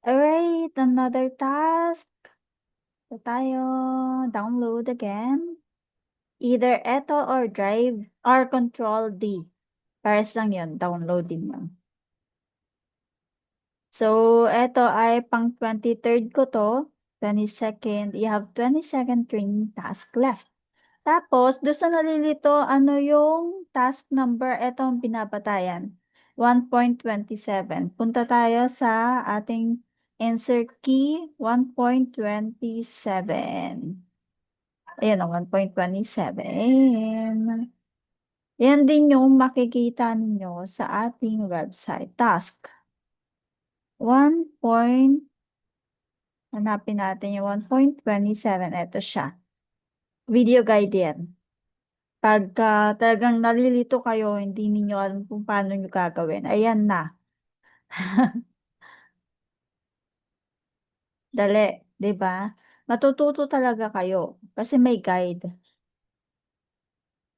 Alright, another task. Ito tayo. Download again. Either eto or drive or control D. Pares lang yun. Download din yun. So, eto ay pang 23rd ko to. 22nd. You have 22nd training task left. Tapos, doon sa nalilito, ano yung task number? Eto ang binabatayan. 1.27. Punta tayo sa ating insert key, 1.27. Ayan o, 1.27. Yan din yung makikita ninyo sa ating website. Task. 1. Hanapin natin yung 1.27. Ito siya. Video guide yan. Pagka talagang nalilito kayo, hindi ninyo alam kung paano nyo gagawin. Ayan na. Dali, 'di ba? Matututo talaga kayo kasi may guide.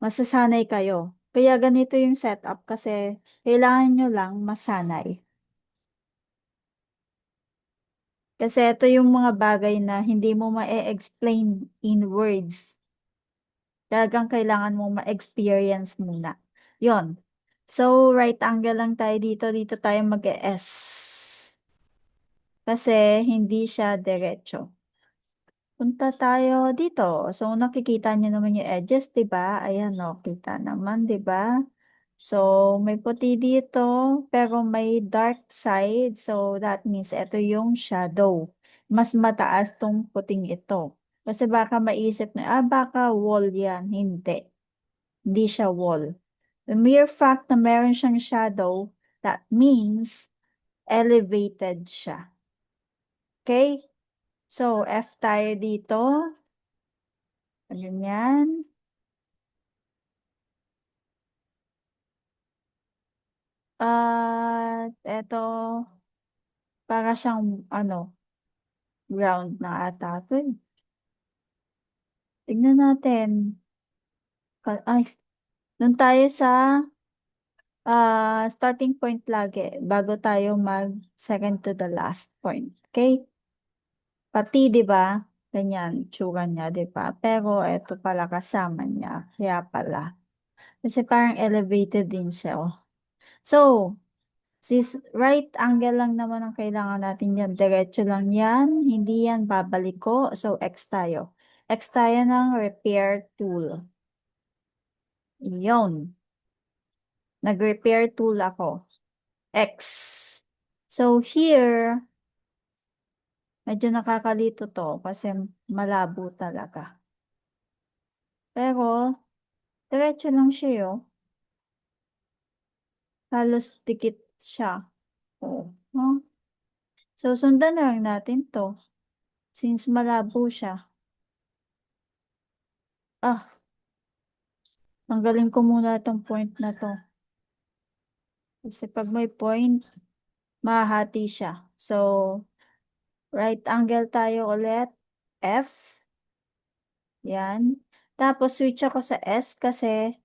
Masasanay kayo. Kaya ganito yung setup kasi kailangan nyo lang masanay. Kasi ito yung mga bagay na hindi mo ma-explain in words. Talagang kailangan mo ma-experience muna. Yon. So, right angle lang tayo dito. Dito tayo mag-S. Kasi hindi siya diretso. Punta tayo dito. So, nakikita niyo naman yung edges, 'di ba? Ayan, o, kita naman, 'di ba? So, may puti dito, pero may dark side. So, that means ito yung shadow. Mas mataas tong puting ito. Kasi baka maisip na, baka wall yan. Hindi. Hindi siya wall. The mere fact na meron siyang shadow, that means elevated siya. Okay? So, F tayo dito. Ganyan. At eto, para siyang ano, ground na ata 'to, eh. Tignan natin. Ay, dun tayo sa, starting point lagi bago tayo mag second to the last point, okay? Pati 'di ba, ganyan itsura niya 'di ba? Pero eto pala kasama niya, kaya pala. Kasi parang elevated din siya, oh. So, sis right angle lang naman ang kailangan natin yan. Diretso lang yan. Hindi yan babalik ko. So, X tayo. X tayo ng repair tool. Yun. Nag-repair tool ako. X. So, here, medyo nakakalito to kasi malabo talaga. Pero, diretso lang siya yun. Halos dikit siya. Oh. No? So, sundan na lang natin to. Since malabo siya. Tanggalin ko muna itong point na to. Kasi pag may point, mahati siya. So, right angle tayo ulit. F. Yan. Tapos, switch ako sa S kasi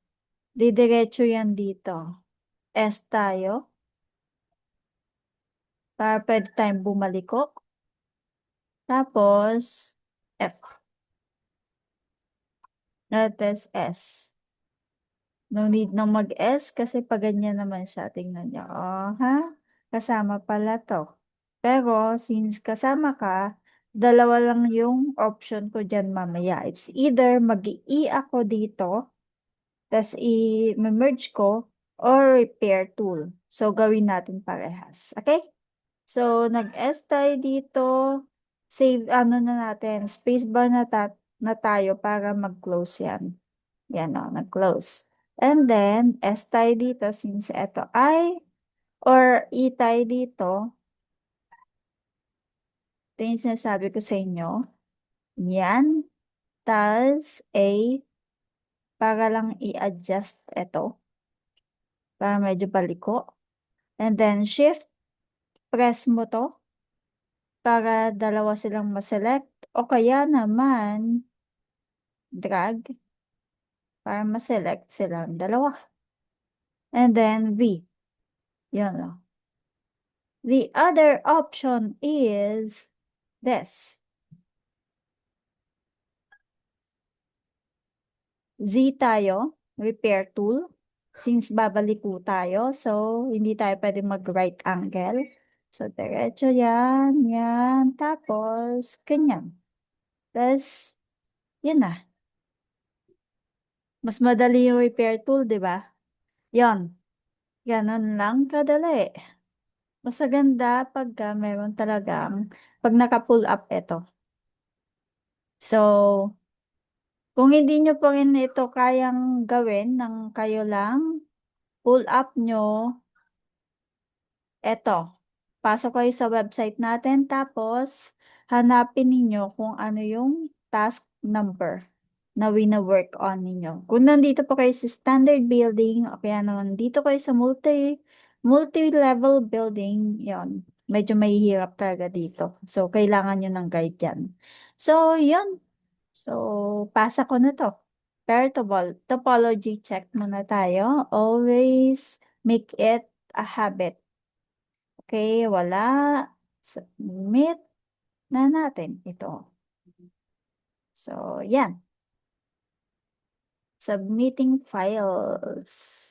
didiretso yan dito. S tayo. Para pwede tayong bumaliko. Tapos, F. Notice S. No need na mag-S kasi pag ganyan naman siya. Tingnan niyo. Oh, ha? Kasama pala to. Pero since kasama ka, dalawa lang yung option ko dyan mamaya. It's either mag-i ako dito, tas i-merge ko, or repair tool. So, gawin natin parehas. Okay? So, nag-S tayo dito. Save, ano na natin, spacebar na tayo para mag-close yan. Yan o, nag-close. And then, S tayo dito since ito ay, or E tayo dito. Ito yung sinasabi ko sa inyo. Yan. Tapos, A, para lang i-adjust ito. Para medyo paliko. And then, Shift, press mo to. Para dalawa silang maselect. O kaya naman, drag. Para maselect silang dalawa. And then, V. Yan o. The other option is this. Z tayo, repair tool. Since babaliko tayo, so hindi tayo pwede mag-right angle. So, diretso yan, yan. Tapos, ganyan. Tapos, yun na. Mas madali yung repair tool, di ba? Yan. Ganon lang kadali. Mas maganda pagka meron talagang, pag naka-pull up ito. So, kung hindi nyo pa rin ito kayang gawin ng kayo lang, pull up nyo, eto. Pasok kayo sa website natin, tapos hanapin ninyo kung ano yung task number na wina-work on ninyo. Kung nandito po kayo sa standard building, o kaya naman dito kayo sa multi-level building, yon medyo mahihirap talaga dito. So, kailangan nyo ng guide dyan. So, yon. So, pasa ko na to. Pair topology check muna tayo. Always make it a habit. Okay, wala. Submit na natin ito. So, yan. Submitting files.